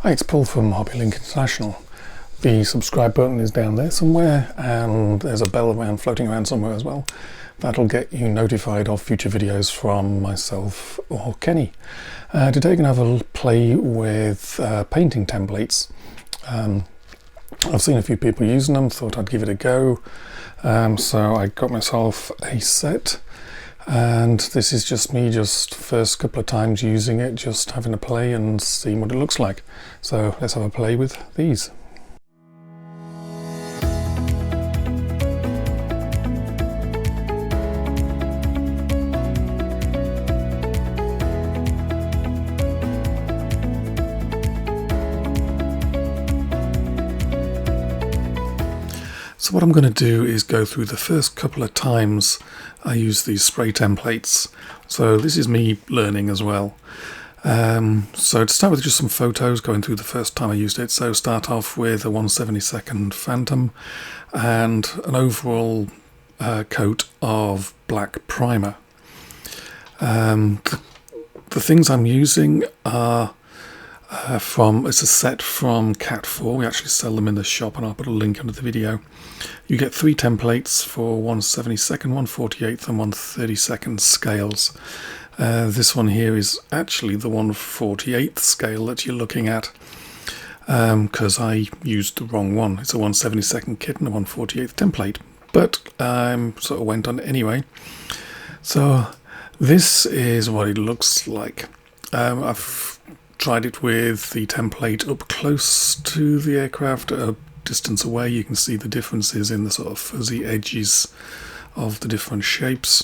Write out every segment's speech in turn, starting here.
Hi, it's Paul from HobbyLink International. The subscribe button is down there somewhere, and there's a bell floating around somewhere as well. That'll get you notified of future videos from myself or Kenny. Today we're going to have a play with painting templates. I've seen a few people using them, thought I'd give it a go. So I got myself a set, and this is just me first couple of times using it, just having a play and seeing what it looks like. So let's have a play with these. So what I'm going to do is go through the first couple of times I use these spray templates. So this is me learning as well. So to start with, just some photos going through the first time I used it. So start off with a 1/72 Phantom and an overall coat of black primer. The things I'm using are it's a set from Cat 4. We actually sell them in the shop, and I'll put a link under the video. You get 3 templates for 1/72, 1/48 and 1/32 scales. This one here is actually the 1/48 scale that you're looking at, because I used the wrong one. It's a 1/72 kit and a 1/48 template, but I sort of went on it anyway. So this is what it looks like. I've tried it with the template up close to the aircraft. At a distance away, you can see the differences in the sort of fuzzy edges of the different shapes.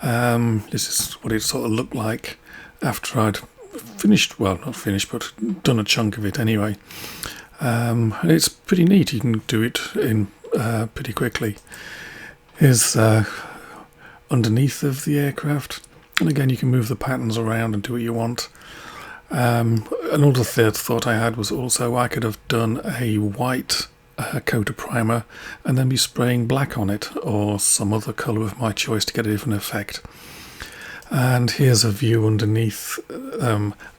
This is what it sort of looked like after I'd finished, well, not finished, but done a chunk of it anyway. And it's pretty neat. You can do it in pretty quickly. Here's underneath of the aircraft, and again you can move the patterns around and do what you want. Another third thought I had was also I could have done a white coat of primer and then be spraying black on it, or some other colour of my choice to get a different effect. And here's a view underneath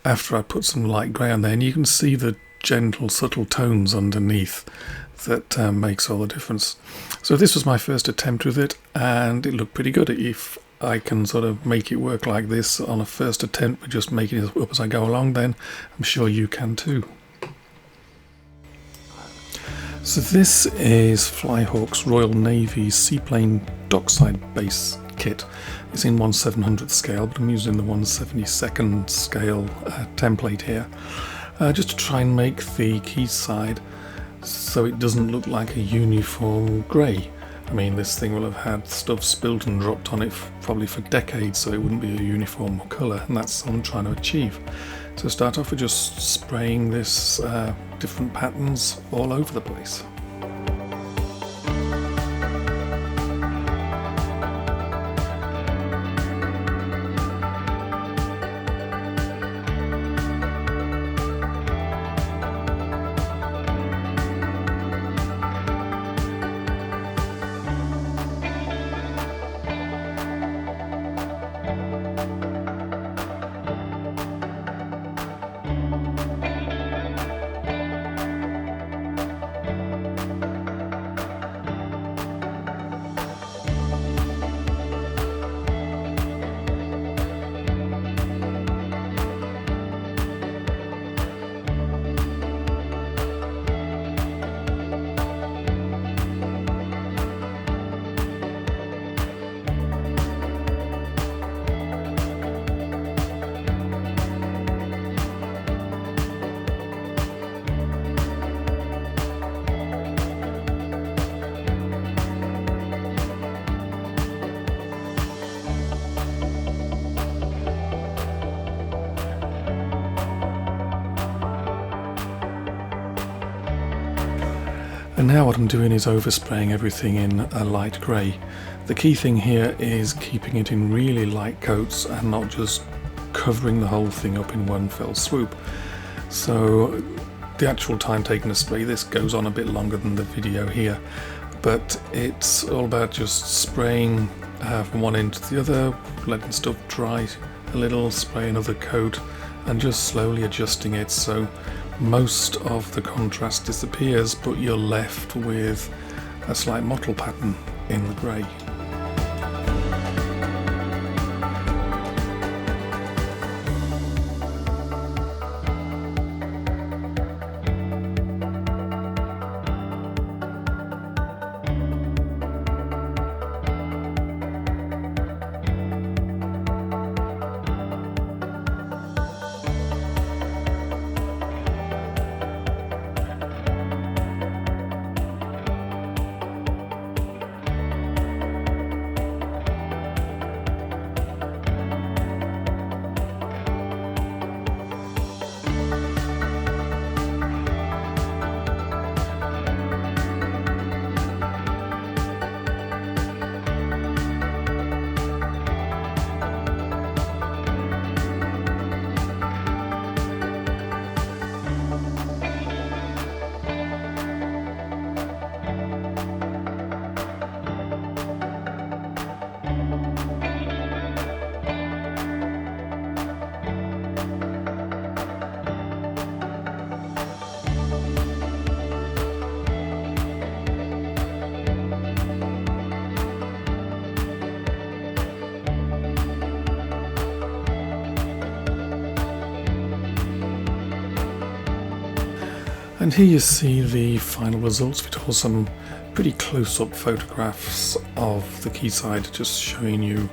after I put some light grey on there, and you can see the gentle subtle tones underneath that makes all the difference. So this was my first attempt with it, and it looked pretty good. If I can sort of make it work like this on a first attempt with just making it up as I go along, then I'm sure you can too. So this is Flyhawk's Royal Navy Seaplane Dockside Base Kit. It's in 1/700th scale, but I'm using the 1/72 scale template here, just to try and make the key side so it doesn't look like a uniform grey. I mean, this thing will have had stuff spilled and dropped on it probably for decades, so it wouldn't be a uniform colour, and that's what I'm trying to achieve. So start off with just spraying this different patterns all over the place. And now what I'm doing is overspraying everything in a light grey. The key thing here is keeping it in really light coats and not just covering the whole thing up in one fell swoop. So the actual time taken to spray this goes on a bit longer than the video here, but it's all about just spraying from one end to the other, letting stuff dry a little, spray another coat and just slowly adjusting it so most of the contrast disappears, but you're left with a slight mottle pattern in the grey. And here you see the final results. We took some pretty close-up photographs of the quayside, just showing you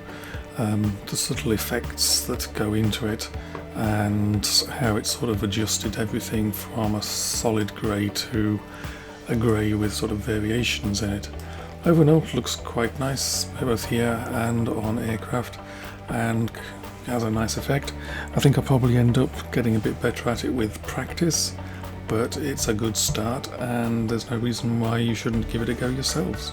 the subtle effects that go into it and how it sort of adjusted everything from a solid grey to a grey with sort of variations in it. Overall, it looks quite nice, both here and on aircraft, and has a nice effect. I think I'll probably end up getting a bit better at it with practice, but it's a good start and there's no reason why you shouldn't give it a go yourselves.